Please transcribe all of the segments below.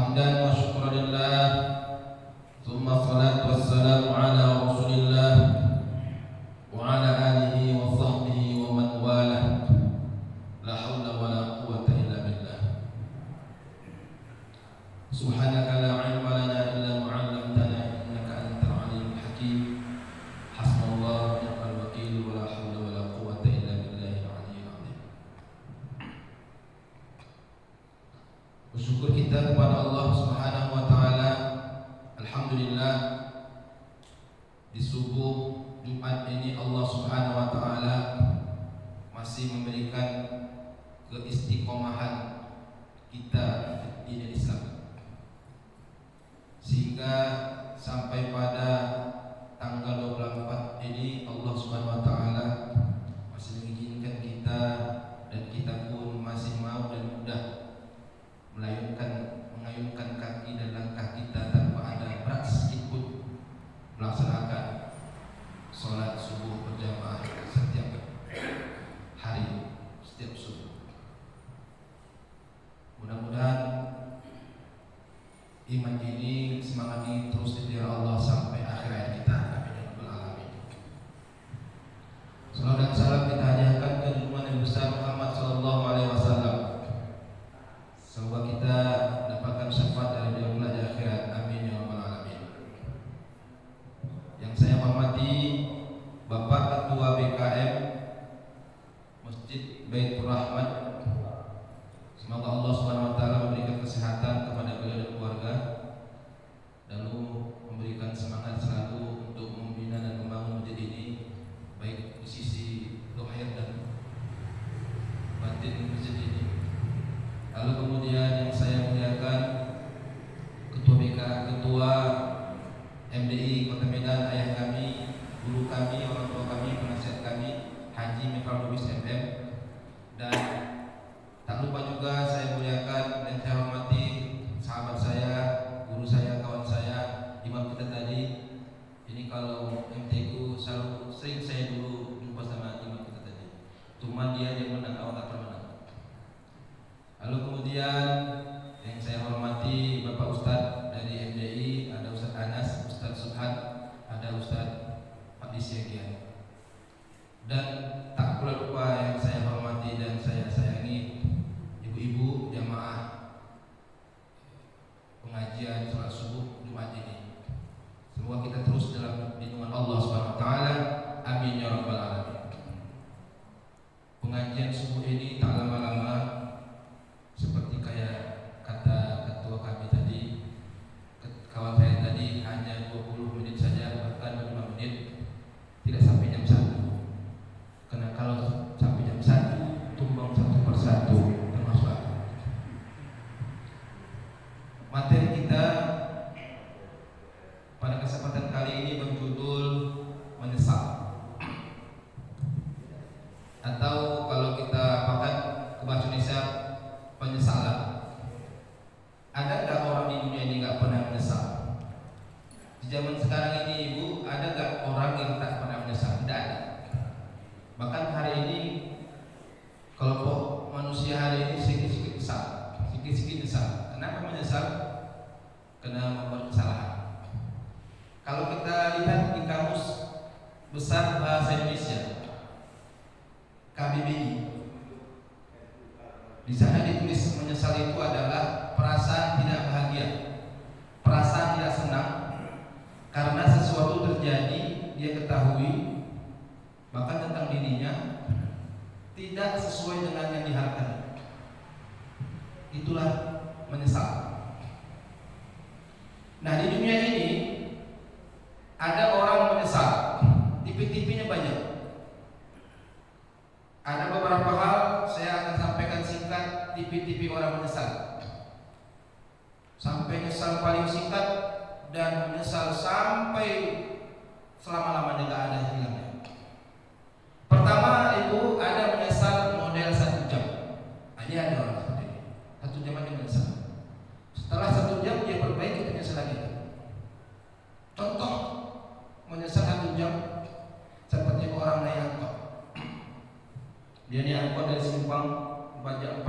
Hamdan wa syukran lillah. Tsumma salatu wassalamu ala Rasulillah wa ala alihi wa sahbihi wa man walah. La haula wa la quwwata illa billah. Subhanaka la ilma lana illa ma 'allamtana innaka antal alimul hakim. Hasbunallahu wa ni'mal wakeel wa la haula wa la quwwata illa billahil aliyyil azim. Bersyukur kita kepada Allah Subhanahu wa taala. Alhamdulillah, di subuh Jumat ini Allah Subhanahu wa taala masih memberikan keistiqomahan kita di Islam, sehingga sampai pada tanggal 24 ini Allah Subhanahu wa taala masih mengizinkan kita, dan kita pun masih mau dan mudah mengayunkan kaki dan langkah kita tanpa ada berat sedikit pun melaksanakan sholat subuh berjamaah setiap hari, setiap subuh. Mudah-mudahan iman ini, semangat ini terus dipelihara Allah sampai akhir hayat kita. Amin ya rabbal alamin. Salawat dan salam kita hadiahkan ke junjungan yang besar Muhammad sallallahu alaihi wasallam. Semoga kita dapatkan syafaat dari beliau di akhirat. Amin ya rabbal alamin. Yang saya hormati Bapak Ketua BKM Masjid Baitur Rahmat, semoga Allah Subhanahu wa taala memberikan kesehatan kepada beliau dan keluarga, lalu memberikan semangat selalu untuk membina dan membangun masjid ini, baik di sisi zahir dan batin masjid ini. Lalu kemudian yang saya muliakan Ketua Ketua MDI Kota Medan, ayah kami, guru kami, orang tua kami, penasihat kami, Haji Mifrah Lubis MM, dan tak lupa juga saya muliakan dan saya hormati sahabat saya, guru saya, kawan saya, imam kita tadi. Ini kalau MT ku sering saya dulu jumpa sama imam kita tadi. Cuma dia yang menang, awak tak pernah menang. Lalu kemudian yang saya hormati Bapak Ustadz dari MDI, ada Ustadz Anas, Ustadz Subhan, ada Ustadz Fadli Siagian, dan tak pula lupa yang saya hormati dan saya sayangi ibu-ibu jamaah pengajian sholat subuh Jumat ini. Semoga kita terus dalam lindungan Allah Subhanahu wa taala. Amin ya rabbal alamin. Pengajian subuh ini tak lama-lama, seperti kayak kata ketua kami tadi, kawan saya tadi, hanya 20 menit saja, bahkan 5 menit, tidak sampai jam 1. Karena kalau sampai jam 1 tumbang satu persatu termasuk aku. Materi kita pada kesempatan kali ini berjudul menyesal, atau kalau kita pakai ke bahasa Indonesia, penyesalan. Ada nggak orang di dunia ini nggak pernah menyesal? Di zaman sekarang ini, ibu, ada nggak orang yang tak pernah menyesal? Tidak ada. Bahkan hari ini kelompok manusia hari ini sedikit-sedikit menyesal, sedikit-sedikit menyesal. Kenapa menyesal? Karena membuat kesalahan. Kalau kita lihat di kamus besar bahasa Indonesia, KBBI, di sana ditulis menyesal itu adalah perasaan tidak bahagia, perasaan tidak senang karena sesuatu terjadi dia ketahui, bahkan tentang dirinya tidak sesuai dengan yang diharapkan. Itulah menyesal. Nah, di dunia ini ada orang menyesal, tipe-tipenya banyak. Ada beberapa hal saya akan sampaikan singkat, tipe-tipe orang menyesal. Sampai nyesal paling singkat dan menyesal sampai selama-lamanya tidak ada hilangnya. Pertama, ibu, ada menyesal model 1 jam. Nah, ini ada orang seperti ini. 1 jam aja menyesal. Setelah 1 jam dia perbaiki, menyesal lagi. Contoh menyesal 1 jam seperti orang naik angkot. Dia naik angkot dari Simpang 4 jam 4.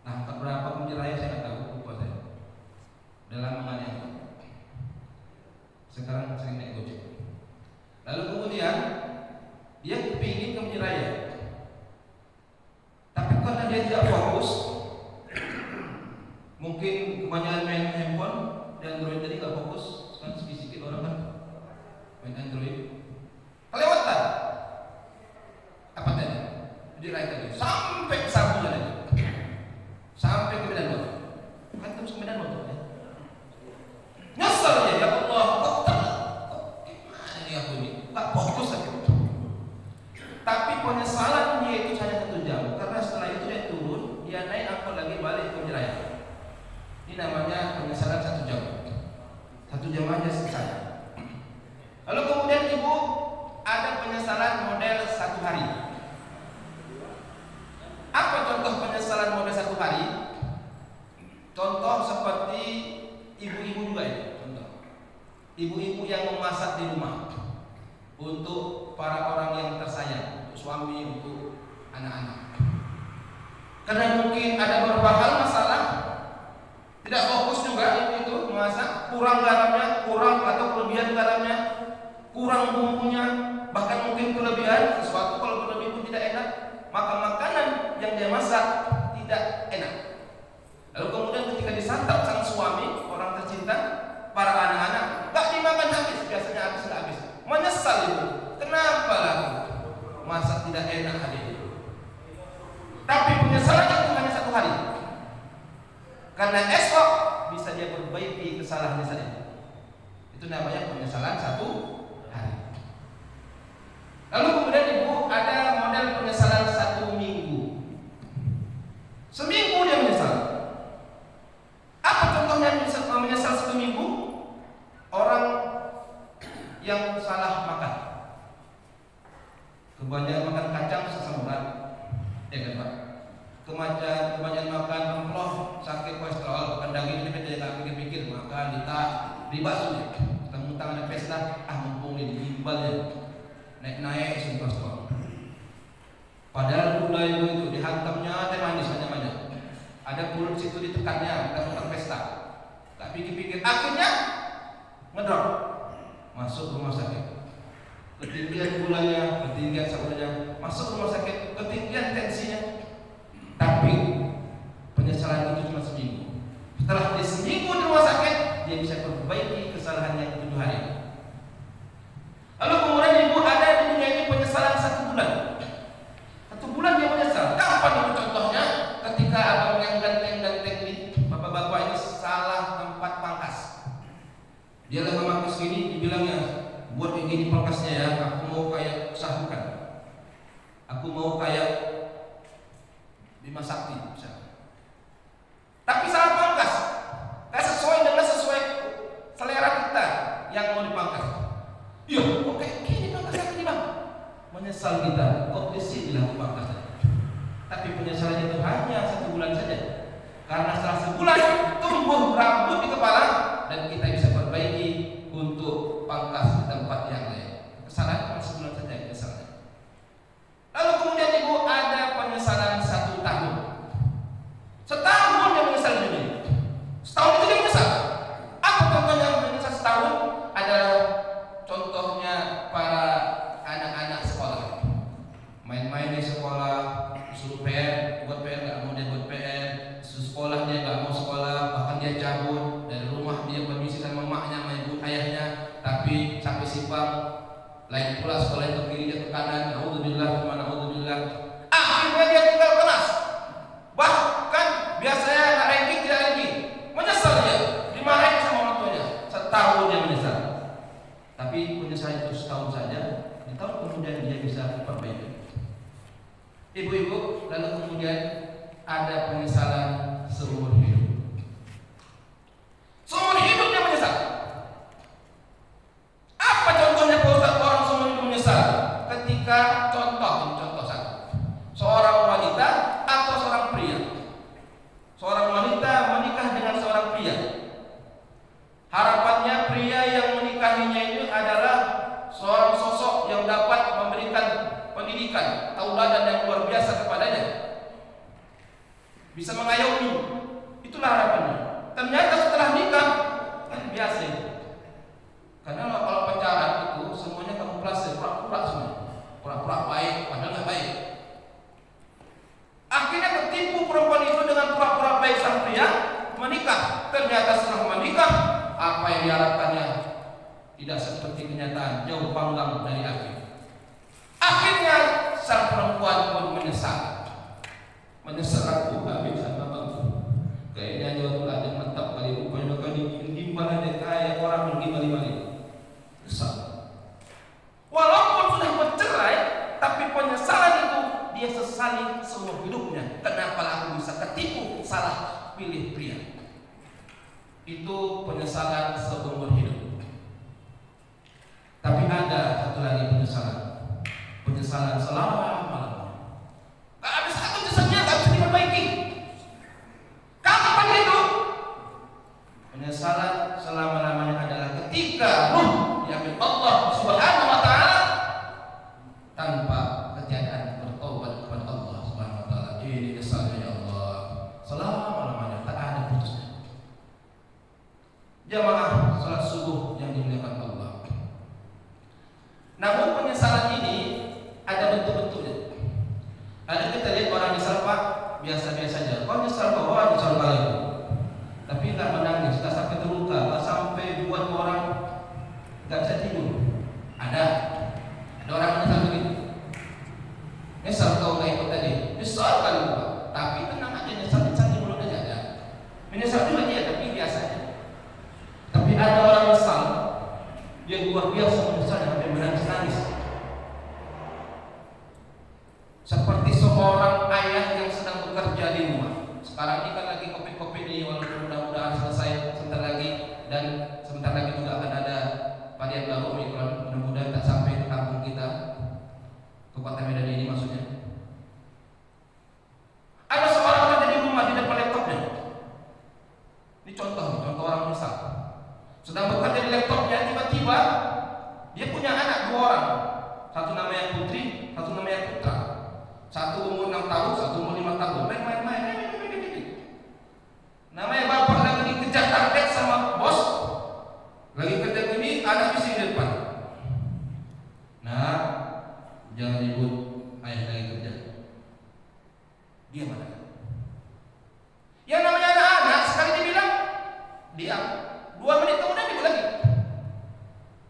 Nah, angkot berapa Kunciran raya saya nggak tahu, lupa saya. lagi sampai ke Sabu lagi, sampai ke Medan Motor. Kan terus ke Medan Motor ya. Nyesel ya Allah, kok gimana nih aku ini? Tak fokus aku. Tapi penyesalan dia itu hanya 1 jam, karena setelah itu dia turun, dia naik angkot lagi balik ke Jaya. Ini namanya penyesalan 1 jam. 1 jam aja selesai. Lalu kemudian ibu ada penyesalan model 1 hari. Apa contoh penyesalan model 1 hari? Contoh seperti ibu-ibu juga ya. Contoh ibu-ibu yang memasak di rumah untuk para orang yang tersayang, untuk suami, untuk anak-anak. Karena mungkin ada beberapa hal masalah, tidak fokus juga ibu itu memasak, kurang garamnya, kurang atau kelebihan garamnya, kurang bumbunya, bahkan mungkin kelebihan sesuatu. Kalau berlebih pun tidak enak, maka makanan yang dia masak tidak enak. Lalu kemudian ketika disantap sang suami, orang tercinta, para anak-anak gak dimakan habis, biasanya habis nggak habis. Menyesal ibu, kenapa lagi masak tidak enak hari ini? Tapi penyesalannya itu hanya 1 hari, karena esok bisa dia perbaiki kesalahannya saja. Itu namanya penyesalan 1 hari. Lalu kemudian ibu ada model penyesalan 1 minggu. Seminggu dia menyesal. Apa contohnya menyesal 1 minggu? Orang yang salah makan, kebanyakan makan kacang sesama bulan, ya kan Pak? Kebanyakan makan emploh, sakit kolesterol, makan daging ini dia nggak pikir-pikir, makan riba sulit. Tentang ada pesta, mumpung ini gimbal ya, naik kolesterol. Padahal gula itu dihantamnya teh manis banyak-banyak. Ada kulit situ ditekannya, tentang pesta. Tak pikir-pikir, akhirnya ngedrop, masuk rumah sakit. Ketinggian gulanya, ketinggian sakurnya, masuk rumah sakit, ketinggian tensinya. Tapi penyesalan itu cuma seminggu. Setelah dia seminggu di rumah sakit, dia bisa perbaiki kesalahannya 7 hari. Lalu kemudian ibu ada di dunia ini penyesalan 1 bulan. 1 bulan dia menyesal. Kapan itu contohnya? Ketika abang yang ganteng-ganteng ini, bapak-bapak ini salah tempat pangkas. Dia lagi mangkas gini, dibilangnya buat kayak gini pangkasnya ya, aku mau kayak Sahbukan, aku mau kayak Bima Sakti misalnya. Tapi salah pangkas, nggak sesuai selera kita yang mau dipangkas. Iya, kok kayak gini pangkasnya gini bang? Menyesal kita, kok di sini lah pangkasnya. Tapi penyesalannya itu hanya 1 bulan saja, karena setelah sebulan tumbuh rambut di kepala dan kita bisa perbaiki untuk pangkas di tempat yang lain. Kesalahan cuma sebulan saja penyesalan. Lalu kemudian ibu ada penyesalan 1 tahun. Setahun dia menyesal ini. Setahun itu dia menyesal. Apa contohnya menyesal setahun? Adalah contohnya para anak-anak sekolah. Main-main di sekolah, disuruh PR, buat PR nggak mau, dia buat PR. Sekolah dia nggak mau sekolah, bahkan dia cabut dari rumah, dia permisi sama emaknya, sama ibu ayahnya, tapi sampai simpang. Lain pula sekolah itu kiri dia ke kanan, naudzubillah, naudzubillah. Akhirnya dia tinggal kelas. Bahkan biasanya nggak ranking, tidak ranking. Menyesal dia, dimarahin sama orang tuanya. Setahun dia menyesal. Tapi penyesalan itu setahun saja. Di tahun kemudian dia bisa perbaiki. Ibu-ibu, lalu kemudian ada penyesalan seumur hidup. Seumur hidup dia menyesal. Apa contohnya Pak Ustaz orang seumur hidup menyesal? Ketika contoh 1, seorang wanita atau seorang pria. Seorang wanita menikah dengan seorang pria. Harapannya pria yang menikahinya ini adalah seorang sosok yang dapat memberikan pendidikan, tauladan yang luar biasa kepadanya, bisa mengayomi. Itulah harapannya. Ternyata setelah nikah kan biasa itu. Karena kalau pacaran itu semuanya kamuflase, pura-pura semua, pura-pura baik padahal nggak baik. Akhirnya ketipu perempuan itu dengan pura-pura baik sang pria, menikah. Ternyata setelah menikah, apa yang diharapkannya tidak seperti kenyataan, jauh panggang dari akhir. Akhirnya sang perempuan pun menyesal. menyesal aku habis sama bangku. Kayaknya jauh ada mantap kali rupanya kali gimbal aja kayak orang menggimbal-gimbal. Nyesal. Walaupun sudah bercerai, tapi penyesalan itu dia sesali seumur hidupnya. Kenapa aku bisa ketipu salah pilih pria? Itu penyesalan seumur hidup. Tapi ada satu lagi penyesalan. Penyesalan selama-lamanya. Gak habis satu jasanya, gak bisa diperbaiki. Kapan itu? Penyesalan selama-lamanya adalah ketika ruh diambil Allah Subhanahu wa ta'ala tanpa ketiadaan bertobat kepada Allah Subhanahu wa ta'ala. Ini kesalnya ya Allah. Selama-lamanya tak ada putusnya. Jamaah salat subuh yang dimuliakan Allah. Namun penyesalan ini ada bentuk-bentuknya. Ada kita lihat orang nyesal Pak, biasa-biasa aja. Kau nyesal bahwa nyesal kali itu, tapi nggak menangis, nggak sampai terluka, nggak sampai buat orang nggak bisa tidur. Ada orang nyesal begitu. Nyesal kau nggak ikut tadi, nyesal kali Pak. Tapi tenang aja, nyesal di mulut aja ada. Menyesal juga dia, tapi biasa aja. Tapi ada orang nyesal yang luar biasa menyesalnya sampai menangis-nangis. Seperti seorang ayah yang sedang bekerja di rumah. Sekarang ini kan lagi covid ini, walaupun mudah-mudahan selesai sebentar lagi, dan sebentar lagi juga akan ada varian baru Omicron. Mudah-mudahan tak sampai ke kampung kita, ke kota Medan ini maksudnya. Ada seorang kerja di rumah di depan laptopnya. Ini contoh orang misal sedang bekerja di laptopnya, tiba-tiba dia punya anak 2 orang. Satu namanya putri, satu namanya putra. Satu umur 6 tahun, satu umur 5 tahun. Main. Namanya bapak lagi dikejar target sama bos. Lagi kerja gini, anak isi di depan. Nah, jangan ribut, ayah lagi kerja. Dia mana? Yang namanya anak sekali dibilang, diam. 2 menit kemudian dia lagi.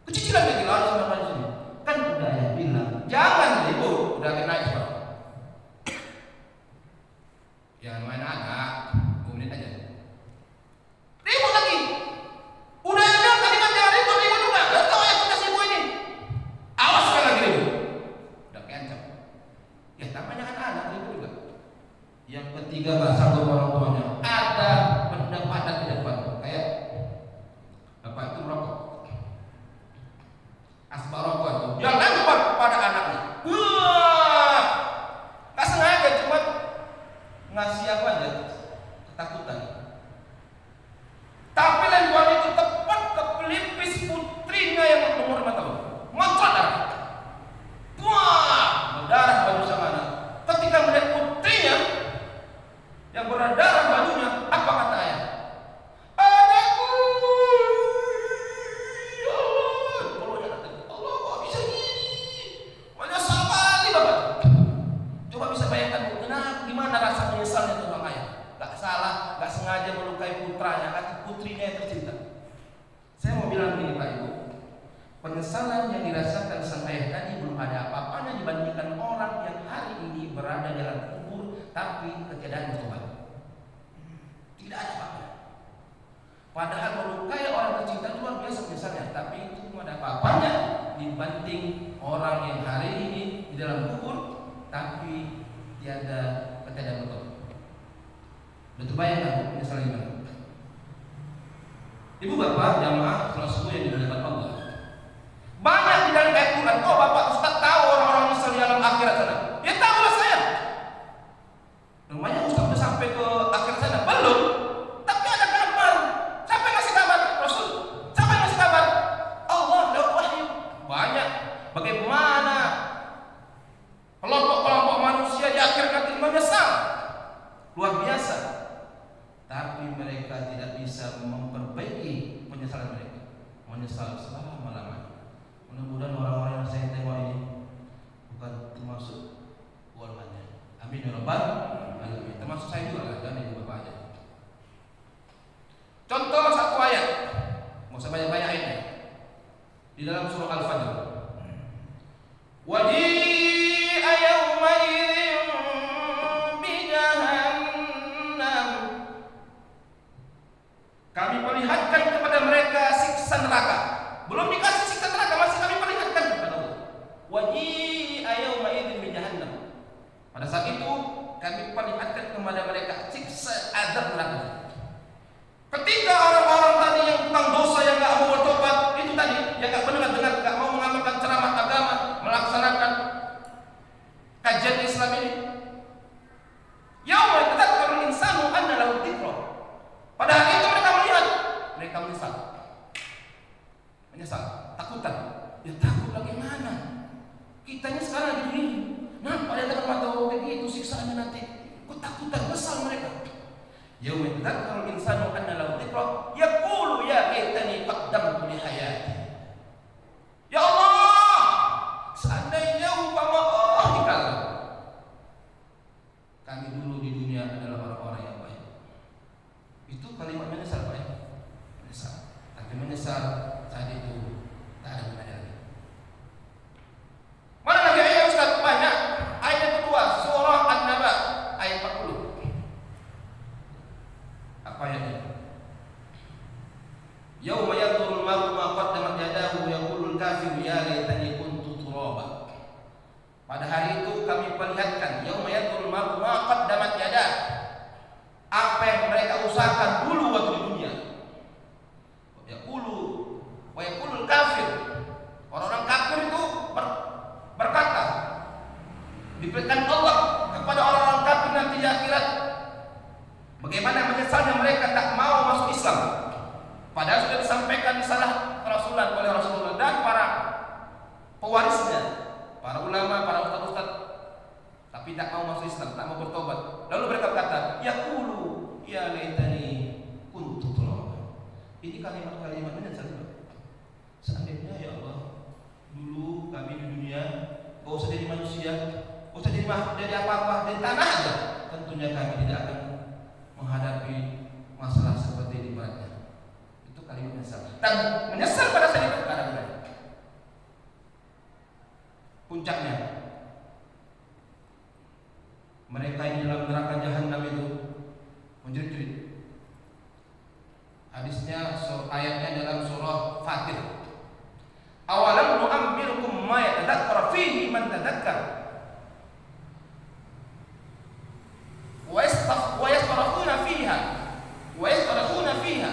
Kecicilan lagi lalu sama sini. Kan udah ayah bilang, jangan ribut, udah kena isbah. Yang main anak, 2 menit aja. Ribut lagi. Udah bilang tadi kan jangan ribut juga. Gak tau ya kita sibuk ini. Awas sekali lagi ribut. Udah keancam. Ya namanya anak ribut juga. Yang ketiga gak sanggup orang tuanya. Ada pendapatan di depan. Kayak bapak itu merokok. Asbak rokok itu. Dia lempar kepada anaknya. Gak sengaja, cuma ngasih apa aja, ketakutan. Tapi lembuan itu tepat ke pelipis putrinya yang umur 5 tahun. Moncot darah. Wah, berdarah baju sang anak. Ketika melihat putrinya yang berdarah bajunya, apa kata ayah? Anakku, ya Allah, Allah kok bisa gini? Menyesal kali bapak. Coba bisa bayangkan gimana rasa menyesalnya itu orang ayah. Gak salah, gak sengaja melukai putranya, atau putrinya yang tercinta. Saya mau bilang begini Pak Ibu, penyesalan yang dirasakan sang ayah tadi belum ada apa-apanya dibandingkan orang yang hari ini berada dalam kubur tapi ketiadaan bertobat. Tidak ada apa-apa. Padahal melukai orang tercinta luar biasa menyesalnya, tapi itu belum ada apa-apanya dibanding orang yang hari ini di dalam kubur tapi tiada ketiadaan bertobat. Udah terbayang penyesalan gimana? Ibu bapak jamaah salat subuh yang dimuliakan Allah. Banyak di dalam ayat Quran. Oh bapak Ustaz tahu orang-orang nyesal di dalam akhirat sana. Ya tahu lah saya. Namanya Ustaz udah sampai ke akhirat sana belum? Tapi ada kabar. Siapa yang ngasih kabar? Rasul. Siapa yang ngasih kabar? Allah lewat wahyu. Banyak. Bagaimana kelompok-kelompok manusia di akhirat nanti menyesal. Luar biasa. Tapi mereka tidak bisa memperbaiki penyesalan mereka. Menyesal selama-lamanya. Mudah-mudahan orang-orang yang saya tengok ini bukan termasuk golongannya. Amin ya rabbal alamin. Termasuk saya juga lah, dan ibu bapak aja. Contoh satu ayat, mau saya banyak-banyak ayatnya di dalam surah Al-Fajr. Waji'a yawma'idhin bi jahannam kepada mereka siksa azab neraka. Ketika orang-orang tadi yang tukang dosa, yang nggak mau bertobat, itu tadi yang nggak mendengar, nggak mau mengamalkan ceramah agama, melaksanakan kajian Islam ini, yauma yatadzakkarul insanu anna lahu dzikra. Pada hari itu mereka menyesal, takutan. Ya takut bagaimana? Kitanya sekarang lagi begini. Nah, pada depan mata kayak gitu siksaannya nanti. Kok takutan, besar mereka. Yauma yatadzakkarul insanu anna lahu dzikra, yaqulu ya laitani qaddamtu li hayati. Ya Allah, seandainya umpama dikala kami dulu di dunia adalah orang-orang yang baik. Itu kalimat menyesal, Pak ya? Menyesal. Tapi menyesal saat itu tak ada gunanya lagi. Mana lagi ayat Ustaz? Banyak. Ayat yang kedua, surah An-Naba ayat 40. Apa ayatnya? Yauma yadhurul mar'u ma qaddamat yadahu yaqulul kafiru ya laitani kuntu turaba. Pada hari itu kami perlihatkan yauma yadhurul mar'u ma qaddamat yadah, apa yang mereka usahakan dulu waktu di dunia. Wa yaqulul kafir, orang-orang kafir itu berkata, diberikan Allah kepada orang-orang kafir nanti di akhirat, bagaimana menyesalnya mereka tak mau masuk Islam. Padahal sudah disampaikan risalah kerasulan oleh Rasulullah dan para pewarisnya, para ulama, para ustaz-ustaz, tapi tak mau masuk Islam, tak mau bertobat. Lalu mereka berkata, yaqulu ya laitani kuntu turaba. Ini kalimat-kalimat menyesal. Seandainya ya Allah, dulu kami di dunia gak usah jadi manusia, gak usah jadi apa-apa, dari tanah aja, tentunya kami tidak akan menghadapi masalah seperti ini beratnya. Itu kalimat menyesal. Dan menyesal pada saat itu karena benar. Puncaknya, mereka yang dalam neraka jahanam itu menjerit-jerit. Hadisnya, ayatnya dalam surah Fatir. Awalam nu'ammirukum ma yatadzakkara fihi man tadzakkar wa yastarahuna fiha.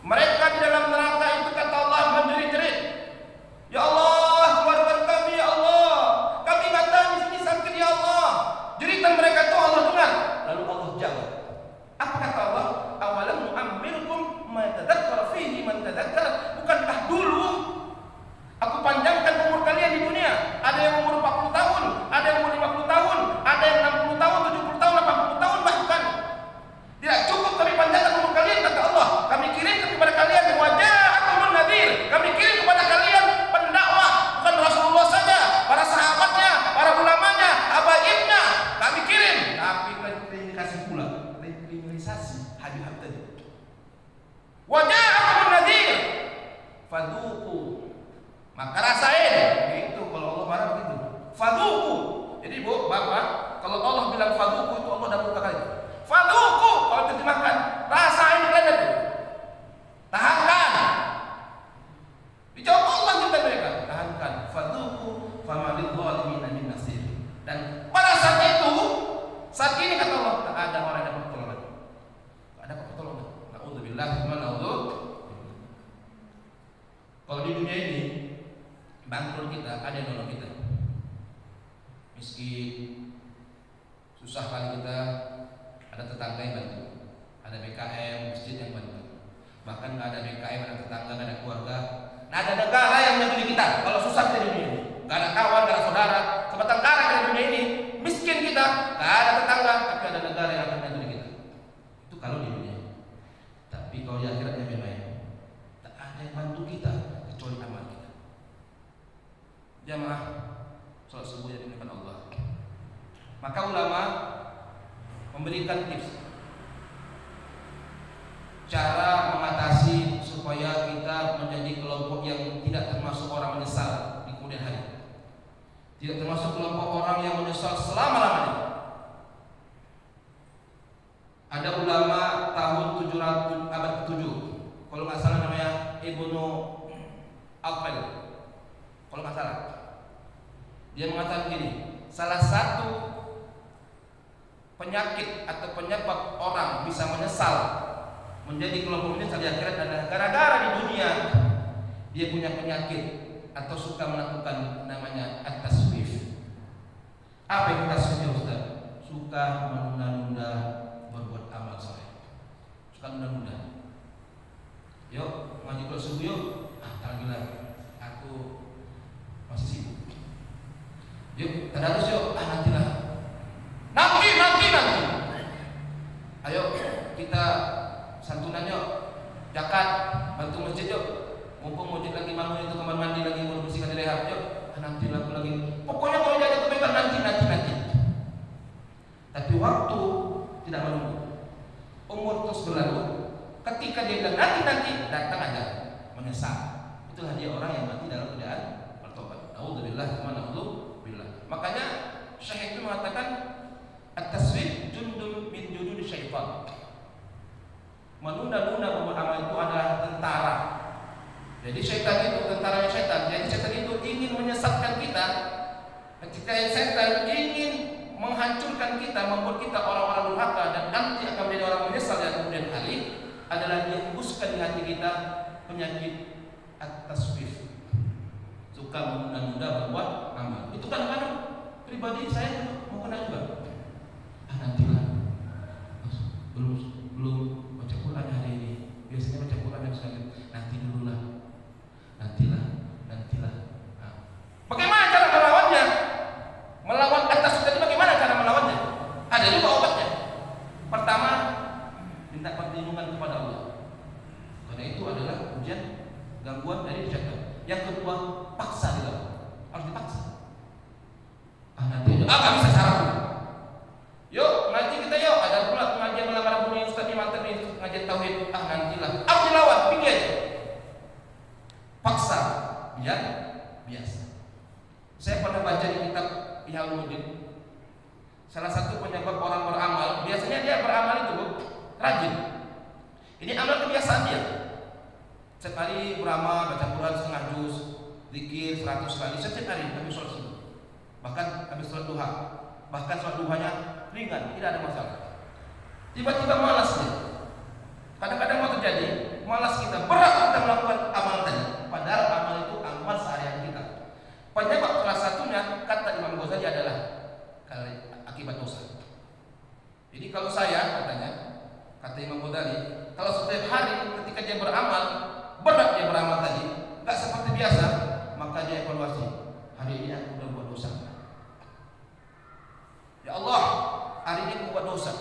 Mereka di dalam neraka itu kata Allah menjerit-jerit, ya Allah, keluarkan kami ya Allah, kami nggak tahu di sini sakit ya Allah. Jeritan mereka itu Allah dengar. Lalu Allah jawab, apa kata Allah? Awalam nu'ammirukum ma yatadzakkara fihi man tadzakkar. Bukankah dulu aku panjangkan umur kalian di dunia? Ada yang umur 40 tahun, ada yang umur 50 tahun, ada yang 60 tahun, 70 tahun, 80 tahun bahkan. Tidak cukup kami panjangkan umur kalian, kata Allah. Kami kirim kepada kalian waja'akumun nadhir. Kami kirim kepada kalian pendakwah, bukan Rasulullah saja, para sahabatnya, para ulamanya, habaibnya. Kami kirim, tapi kriminalisasi pula, kriminalisasi habib tadi. Waja'akumun nadhir, fadhuqu, maka rasain. Itu kalau Allah marah begitu. Fadhuqu. Jadi Bu, Bapak, kalau Allah bilang fadhuqu itu Allah dah buka kali. Fadhuqu kalau terjemahkan, rasain kalian itu. Tahankan. Dijawab Allah kita mereka, tahankan. Fadhuqu fama lidh-dhalimin min nasir. Dan pada saat itu, saat ini kata Allah, tak ada orang yang pertolongan. Tak ada pertolongan. Na'udzubillah min na'udzu. Kalau di dunia ini bangkrut kita, ada yang nolong kita. Miskin, susah kali kita, ada tetangga yang bantu, ada BKM, masjid yang bantu. Bahkan nggak ada BKM, ada tetangga, nggak ada keluarga, nggak ada negara yang bantu kita. Kalau susah kita di dunia ini, nggak ada kawan, nggak ada saudara, sementara kita di dunia ini miskin kita, nggak ada tetangga, tapi ada negara yang akan bantu kita. Itu kalau di dunia. Tapi kalau di akhiratnya beda, tak ada yang bantu kita kecuali amal kita. Jamaah salat subuh yang dimuliakan Allah. Maka ulama memberikan tips cara mengatasi supaya kita menjadi kelompok yang tidak termasuk orang menyesal di kemudian hari, tidak termasuk kelompok orang yang menyesal selama-lamanya. Ada ulama tahun 700 abad ke-7, kalau nggak salah namanya Ibnu Al-Qail, kalau nggak salah. Dia mengatakan gini, salah satu penyakit atau penyebab orang bisa menyesal menjadi kelompok menyesal di akhirat adalah gara-gara di dunia dia punya penyakit atau suka melakukan namanya at-taswif. Apa yang taswif, Ustaz? Suka menunda-nunda berbuat amal soleh. Suka menunda-nunda. Yuk ngaji subuh yuk. Lagi aku masih sibuk. Yuk tadarus yuk. Nantilah. Nanti. Ayo kita santunan yuk. Zakat, bantu masjid yuk. Mumpung masjid lagi bangun itu kamar mandi lagi mau bersihkan rehab yuk. Nanti aku lagi. Pokoknya kalau jadi kebaikan nanti. Tapi waktu tidak menunggu. Umur terus berlalu. Ketika dia bilang nanti datang aja menyesal. Itulah dia orang yang mati dalam keadaan bertobat. Nauzubillah wa na'udzubillah. Makanya Syekh itu mengatakan at-taswif jundun min junudi syaitan. Menunda-nunda berbuat amal itu adalah tentara. Jadi syaitan itu tentaranya syaitan. Jadi syaitan itu ingin menyesatkan kita. Ketika syaitan ingin menghancurkan kita, membuat kita orang-orang durhaka dan nanti akan menjadi orang menyesal dan kemudian hari adalah dihembuskan di hati kita penyakit at-taswif, suka menunda-nunda berbuat amal. Itu kadang-kadang pribadi saya mau kena juga. Nantilah, belum baca Quran hari ini. Biasanya baca Quran yang sekali. Nantilah. Nah. Bagaimana cara melawannya? Melawan at-taswif tadi bagaimana cara melawannya? Ada juga obatnya. Pertama, minta perlindungan kepada Allah. Karena itu adalah ujian gangguan dari syaitan. Yang kedua, paksa dilakukan. Harus dipaksa. Nanti aja. Gak bisa cara. Yuk, ngaji kita yuk. Ada pula pengajian melamar bunyi Ustaz di Mantan ini pengajian tauhid. Nantilah. Harus dilawan, pergi aja. Paksa, biar biasa. Saya pernah baca di kitab Ihyaulumuddin. Salah satu penyebab orang beramal, biasanya dia beramal itu rajin. Ini amal kebiasaan dia. Setiap hari beramal, baca Quran setengah juz, zikir 100 kali setiap hari habis sholat subuh. Bahkan habis sholat duha. Bahkan sholat duhanya ringan, tidak ada masalah. Tiba-tiba malas dia. Kadang-kadang mau terjadi, malas kita, berat kita melakukan amal tadi. Padahal amal itu amal sehari-hari kita. Penyebab salah satunya kata Imam Ghazali adalah akibat dosa. Jadi kalau saya katanya, kata Imam Ghazali, kalau setiap hari ketika dia beramal, berat dia beramal tadi, nggak seperti biasa, maka dia evaluasi. Hari ini aku sudah buat dosa. Ya Allah, hari ini aku buat dosa,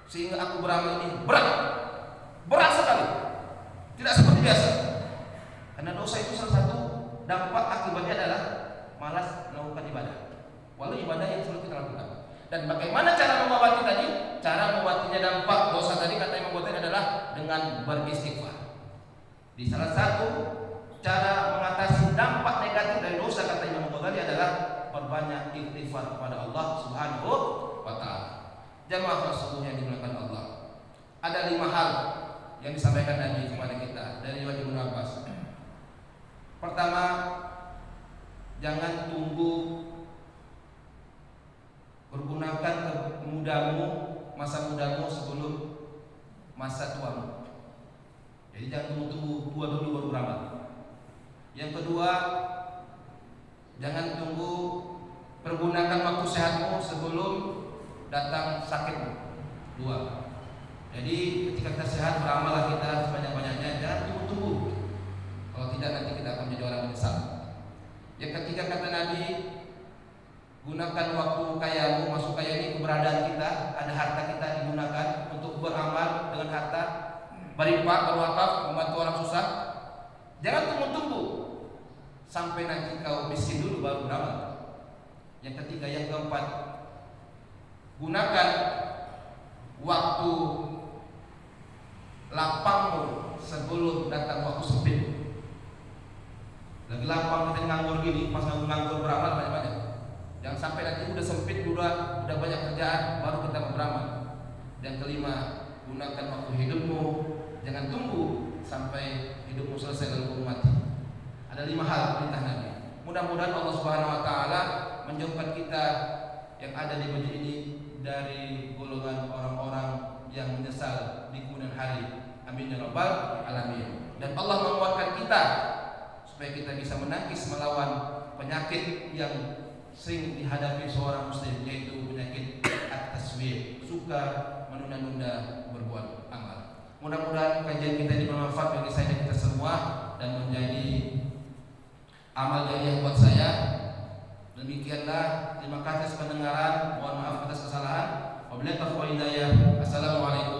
sehingga aku beramal ini berat sekali, tidak seperti biasa. Karena dosa itu salah satu dampak akibatnya adalah malas melakukan ibadah, walau ibadah yang selalu kita lakukan. Dan bagaimana cara mengobati tadi? Cara mengobatinya dampak dosa tadi kata Imam Ghazali adalah dengan beristighfar. Di salah satu cara mengatasi dampak negatif dari dosa kata Imam Ghazali adalah perbanyak istighfar kepada Allah Subhanahu wa taala. Jamaah Rasulullah yang dimuliakan Allah. Ada 5 hal yang disampaikan Nabi kepada kita dari riwayat Ibnu Abbas. Pertama, jangan tunggu pergunakan masa mudamu sebelum masa tuamu. Jadi jangan tunggu tua dulu baru beramal. Yang kedua, jangan tunggu pergunakan waktu sehatmu sebelum datang sakitmu. 2. Jadi ketika kita sehat beramallah kita sebanyak-banyaknya, jangan tunggu-tunggu. Kalau tidak nanti kita akan menjadi orang menyesal. Yang ketiga kata Nabi, gunakan waktu kayamu, masuk kaya ini keberadaan kita, ada harta kita digunakan untuk beramal dengan harta, berinfak, berwakaf, membantu orang susah. Jangan tunggu-tunggu sampai nanti kau miskin dulu baru beramal. Yang ketiga, yang keempat, gunakan waktu lapangmu sebelum datang waktu sempit. Lagi lapang kita nganggur gini, pas nganggur beramal banyak-banyak. Jangan sampai nanti udah sempit, udah banyak kerjaan baru kita mau beramal. Dan kelima, gunakan waktu hidupmu, jangan tunggu sampai hidupmu selesai lalu mati. Ada 5 hal perintah Nabi. Mudah-mudahan Allah Subhanahu wa taala menjauhkan kita yang ada di masjid ini dari golongan orang-orang yang menyesal di kemudian hari. Amin ya rabbal alamin. Dan Allah menguatkan kita supaya kita bisa menangkis melawan penyakit yang sering dihadapi seorang muslim, yaitu penyakit at-taswif, suka menunda-nunda berbuat amal. Mudah-mudahan kajian kita ini bermanfaat bagi saya dan kita semua dan menjadi amal jariah buat saya. Demikianlah, terima kasih atas pendengaran. Mohon maaf atas kesalahan. Wabillahi taufiq wal hidayah. Assalamualaikum